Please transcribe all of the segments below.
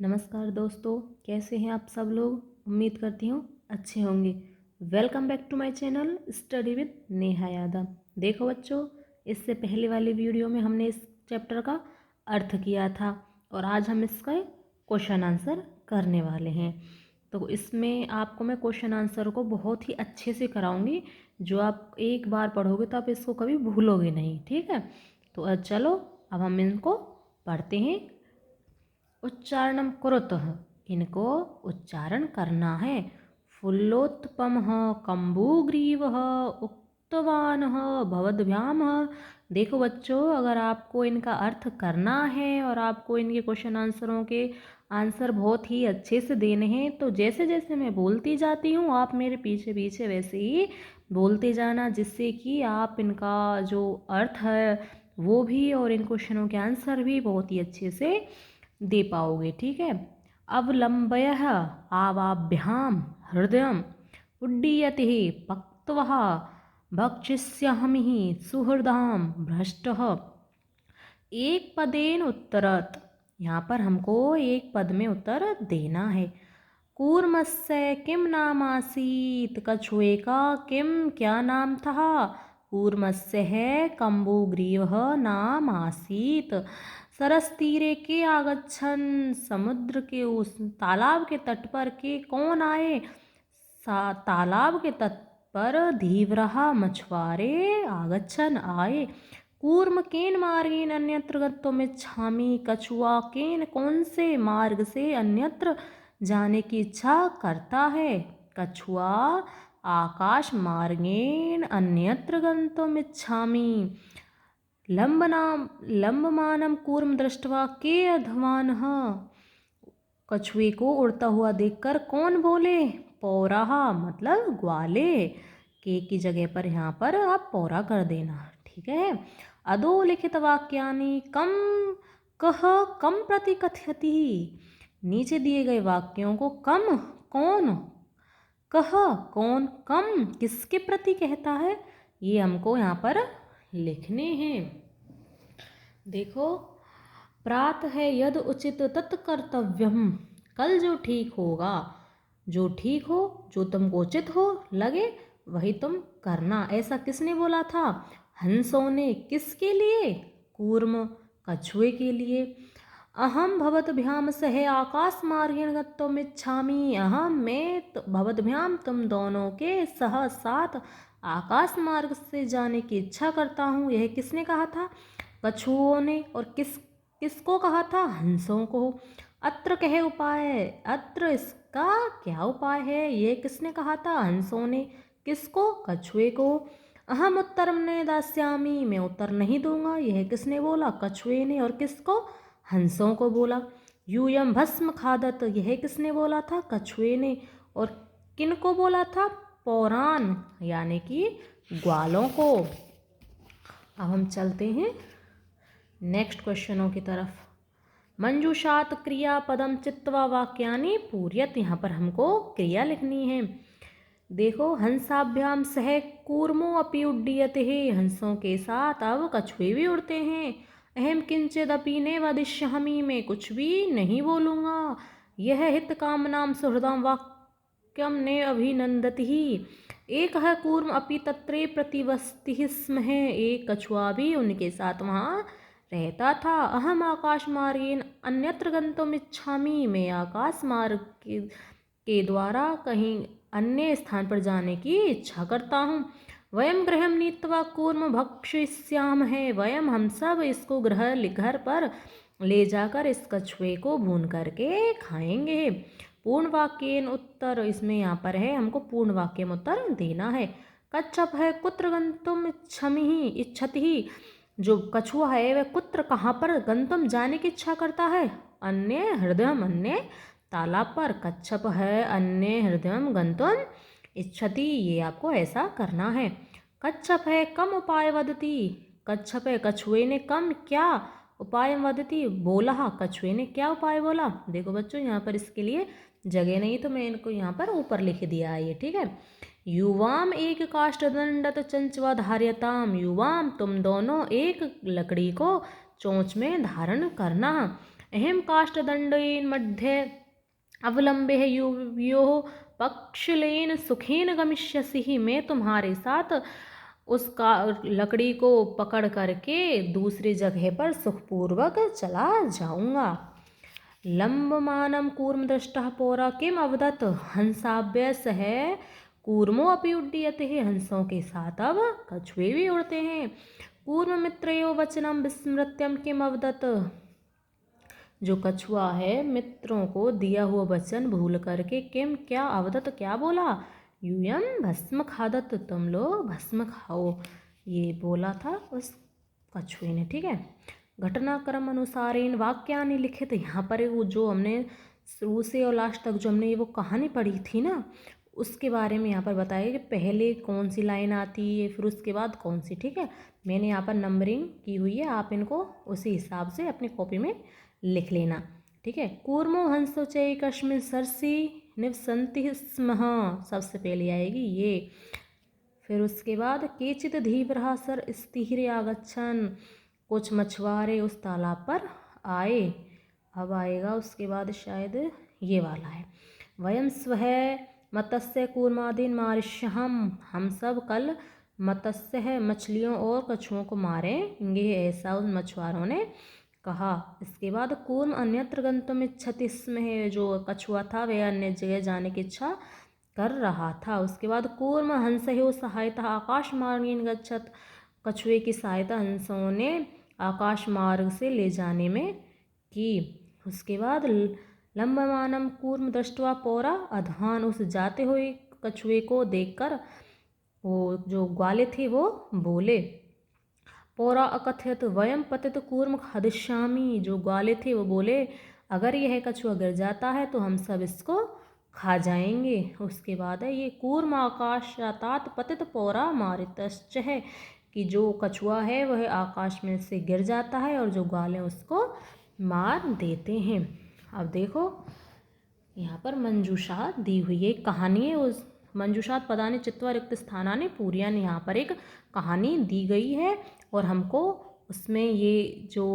नमस्कार दोस्तों, कैसे हैं आप सब लोग। उम्मीद करती हूँ अच्छे होंगे। Welcome back to my channel study with Neha Yadav. देखो बच्चों, इससे पहले वाली वीडियो में हमने इस चैप्टर का अर्थ किया था और आज हम इसका क्वेश्चन आंसर करने वाले हैं। तो इसमें आपको मैं क्वेश्चन आंसर को बहुत ही अच्छे से कराऊंगी, जो आप एक बार पढ़ोगे तो आप इसको कभी भूलोगे नहीं। ठीक है, तो चलो अब हम इनको पढ़ते हैं। उच्चारणं कुरुतः, इनको उच्चारण करना है। फुल्लोत्पमः कम्बुग्रीवः उक्तवानः भवद्भ्यामः। देखो बच्चों, अगर आपको इनका अर्थ करना है और आपको इनके क्वेश्चन आंसरों के आंसर बहुत ही अच्छे से देने हैं, तो जैसे जैसे मैं बोलती जाती हूँ आप मेरे पीछे पीछे वैसे ही बोलते जाना, जिससे कि आप इनका जो अर्थ है वो भी और इन क्वेश्चनों के आंसर भी बहुत ही अच्छे से दे पाओगे। ठीक है, अवलंबयः आवाभ्याम हृदयम् उड्डीयते पक्त्वः भक्षिष्यामि सुहृदाम भ्रष्टः। एक पदेन उत्तरत, यहाँ पर हमको एक पद में उत्तर देना है। कूर्मस्य किम नाम आसीत, कछुए का किम क्या नाम था। कूर्मस्य है कम्बुग्रीवः नाम आसीत। सरस तीरे के आगच्छन, समुद्र के उस तालाब के तट पर के कौन आए। तालाब के तट पर धीवरः मछुआरे आगच्छन आए। कूर्म केन मार्गेन अन्यत्र गन्तुमिच्छामि, कछुआ केन कौन से मार्ग से अन्यत्र जाने की इच्छा करता है। कछुआ आकाश मार्गेन अन्यत्र गन्तुमिच्छामि। लंबमानं कूर्म दृष्ट्वा के अध्वानः, कछुए को उड़ता हुआ देखकर कौन बोले। पौराह मतलब ग्वाले। के की जगह पर यहाँ पर आप पौरा कर देना। ठीक है, अधोलिखित वाक्यानि कम कह कम प्रति कथयति, नीचे दिए गए वाक्यों को कम कौन, कह कौन, कम किसके प्रति कहता है, ये हमको यहाँ पर लिखने हैं। देखो, प्रात है यद उचित तत्कर्तव्यम, कल जो ठीक होगा, जो ठीक हो, जो तुमको उचित हो लगे वही तुम करना। ऐसा किसने बोला था। हंसों ने। किसके लिए। कूर्म कछुए के लिए। अहम भवद्भ्याम सह आकाश मार्गेण गन्तुमिच्छामि, अहम मैं भवद्भ्याम तुम दोनों के सह साथ आकाश मार्ग से जाने की इच्छा करता हूँ। यह किसने कहा था। कछुओं ने। और किसको कहा था। हंसों को। अत्र कहे उपाय, अत्र इसका क्या उपाय है, ये किसने कहा था। हंसों ने। किसको। कछुए को। अहम उत्तरम न दास्यामि, मैं उत्तर नहीं दूंगा, यह किसने बोला। कछुए ने। और किसको। हंसों को बोला। यूयम भस्म खादत, यह किसने बोला था। कछुए ने। और किन को बोला था। पौरान यानी कि ग्वालों को। अब हम चलते हैं नेक्स्ट क्वेश्चनों की तरफ। मंजूषात क्रियापदम चित्वा वाक्यानि पूर्यत, यहाँ पर हमको क्रिया लिखनी है। देखो, हंसाभ्याम सह कूर्मो अपि उड्डीयते, हंसों के साथ अब कछुए भी उड़ते हैं। अहम किंचिदपि ने वदिष्यामि, मैं कुछ भी नहीं बोलूँगा। यह हित कामनाम सुहृदाम वाक्यम ने अभिनंदति ही। एक है कूर्म अपि तत्रे प्रतिवस्ति स्म, है एक कछुआ भी उनके साथ वहाँ रहता था। अहम आकाश मार्गेन अन्यत्र गन्तुमिच्छामि, मैं आकाश मार्ग के द्वारा कहीं अन्य स्थान पर जाने की इच्छा करता हूँ। वयम गृहम नीत्वा कूर्म भक्षिष्यामहे, वयम हम सब इसको घर पर ले जाकर इस कछुए को भून करके खाएंगे। पूर्ण वाक्येन उत्तर, इसमें यहाँ पर है हमको पूर्ण वाक्य में उत्तर देना है। कच्छप है कुत्र गंतुम इच्छति, जो कछुआ है वह कुत्र कहाँ पर गंतुम जाने की इच्छा करता है। अन्य हृदयम, अन्य तालाब पर। कच्छप है अन्य हृदयम गंतुम इच्छति, ये आपको ऐसा करना है। कच्छप है कम उपाय वदति, कच्छप है कछुए ने कम क्या उपाय वदति बोला, कछुए ने क्या उपाय बोला। देखो बच्चों, यहाँ पर इसके लिए जगह नहीं तो मैं इनको यहाँ पर ऊपर लिख दिया है ये। ठीक है, युवाम एक काष्ठदंडत चंचवा धार्यताम, युवाम तुम दोनों एक लकड़ी को चोंच में धारण करना। अहम काष्ठदंडेन मध्ये अवलंबे युवयोः पक्षलेन सुखेन गमिष्यसि। मैं तुम्हारे साथ उसका लकड़ी को पकड़ करके दूसरी जगह पर सुखपूर्वक चला जाऊंगा। लंबमानं कूर्मदृष्टः पौरा किम अवदत्। हंसाभ्य सह कूर्मो अपि उड्डीयते। हंसों के साथ अब कछुए भी उड़ते हैं। कूर्ममित्रयो वचनं विस्मृत्यं किम अवदत्। जो कछुआ है मित्रों को दिया हुआ वचन भूल करके किम क्या अवदत क्या बोला। यूयम भस्म खादत, तुम लोग भस्म खाओ, ये बोला था उस कछुए ने। ठीक है, घटनाक्रम अनुसारेण वाक्यानि लिखित। यहाँ पर वो जो हमने शुरू से और लास्ट तक जो हमने वो कहानी पढ़ी थी ना, उसके बारे में यहाँ पर बताया कि पहले कौन सी लाइन आती है फिर उसके बाद कौन सी। ठीक है, मैंने यहाँ पर नंबरिंग की हुई है, आप इनको उसी हिसाब से अपनी कॉपी में लिख लेना। ठीक है, कूर्मो हंसो चय कश्मीर सरसी निवसंति स्म, सबसे पहले आएगी ये। फिर उसके बाद केचित धीवरः सर स्थिर आगच्छन, कुछ मछुआरे उस तालाब पर आए। अब आएगा उसके बाद शायद ये वाला है। वयम स्वः मत्स्य कूर्मादीन मारिष्यहम, हम सब कल मत्स्य है मछलियों और कछुओं को मारेंगे, ऐसा उन मछुआरों ने कहा। इसके बाद कूर्म अन्यत्र गंतुम इच्छति स्म, है जो कछुआ था वह अन्य जगह जाने की इच्छा कर रहा था। उसके बाद कूर्म हंसयो सहायता आकाश मार्गेण गच्छत, कछुए की सहायता हंसों ने आकाश मार्ग से ले जाने में की। उसके बाद लंबमानम कूर्म दृष्ट्वा पौरा अध्वान, उस जाते हुए कछुए को देखकर वो जो ग्वाले थे वो बोले। पौरा अकथयत वयम पतित कूर्म खादिष्यामि, जो ग्वाले थे वो बोले अगर यह कछुआ गिर जाता है तो हम सब इसको खा जाएंगे। उसके बाद है ये कूर्म आकाशातात पतित पौरा मारितश्च, है कि जो कछुआ है वह आकाश में से गिर जाता है और जो ग्वाले उसको मार देते हैं। अब देखो यहाँ पर मंजूषा दी हुई है, कहानी है। उस मंजूषात पदानि चित्वा रिक्त स्थानानि पूर्यानि, यहाँ पर एक कहानी दी गई है और हमको उसमें ये जो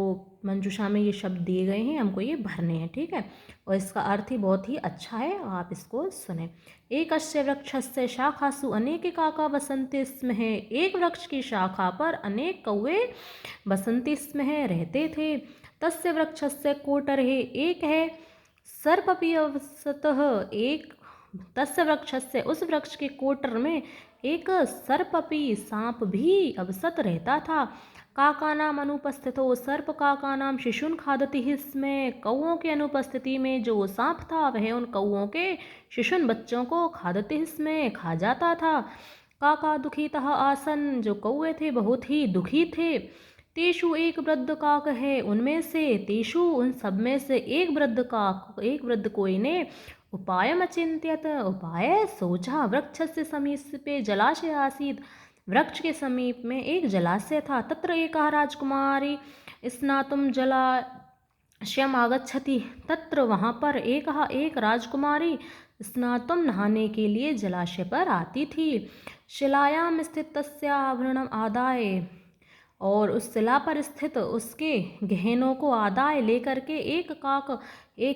मंजूषा में ये शब्द दिए गए हैं हमको ये भरने हैं। ठीक है, और इसका अर्थ ही बहुत ही अच्छा है, आप इसको सुने। एकस्य वृक्षस्य शाखासु अनेके काका बसन्ति स्म, है एक वृक्ष की शाखा पर अनेक कौवे बसन्ति स्म, है रहते थे। तस्य वृक्षस्य कोटरे, एक है सर्पपि अवसतः, एक तस्य वृक्षस्य, उस वृक्ष के कोटर में एक सर्पपि सांप भी अवसत रहता था। काका नाम अनुपस्थितो, सर्प काका नाम शिशुन खादति इसमें, कौओं के अनुपस्थिति में जो सांप था वह उन कौओं के शिशुन बच्चों को खादति इसमें खा जाता था। काका दुखितः आसन, जो कौए थे बहुत ही दुखी थे। तेषु एक वृद्ध काक है, उनमें से तेषु उन सब में से एक वृद्ध काक, एक वृद्ध कोई ने उपायम अचिंत्यत, उपाय सोचा। वृक्ष से समीपे जलाशय आसीत्, वृक्ष के समीप में एक जलाशय था। तत्र एका राजकुमारी स्नातुम जलाशयम आगच्छति, तत्र वहाँ पर एक राजकुमारी स्नातुम नहाने के लिए जलाशय पर आती थी। शिलायाम स्थित तस्या आभरणम आदाय, और उस शिला पर स्थित उसके गहनों को आदाय लेकर के एक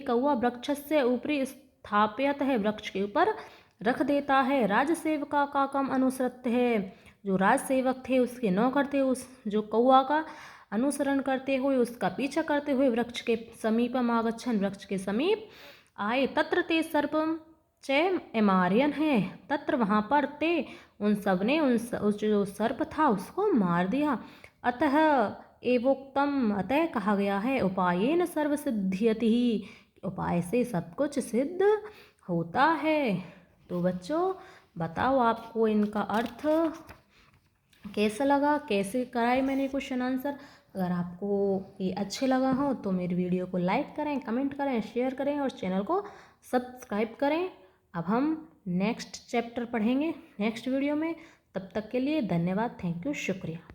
कौवा वृक्ष से ऊपरी स्थापित है, वृक्ष के ऊपर रख देता है। राजसेवका काकम अनुसरत है, जो राजसेवक थे उसके नौकर थे, उस जो कौवा का अनुसरण करते हुए उसका पीछा करते हुए वृक्ष के समीपम आगच्छन, वृक्ष के समीप आए। तत्र ते सर्पम च एमार्यन है, तत्र वहाँ पर ते उन सब ने उस जो सर्प था उसको मार दिया। अतः एवोक्तम, अतः कहा गया है, उपायेन सर्व सिद्ध्यति ही, उपाय से सब कुछ सिद्ध होता है। तो बच्चों बताओ आपको इनका अर्थ कैसा लगा, कैसे कराए मैंने क्वेश्चन आंसर। अगर आपको ये अच्छे लगा हो तो मेरी वीडियो को लाइक करें, कमेंट करें, शेयर करें और चैनल को सब्सक्राइब करें। अब हम नेक्स्ट चैप्टर पढ़ेंगे नेक्स्ट वीडियो में, तब तक के लिए धन्यवाद, थैंक यू, शुक्रिया।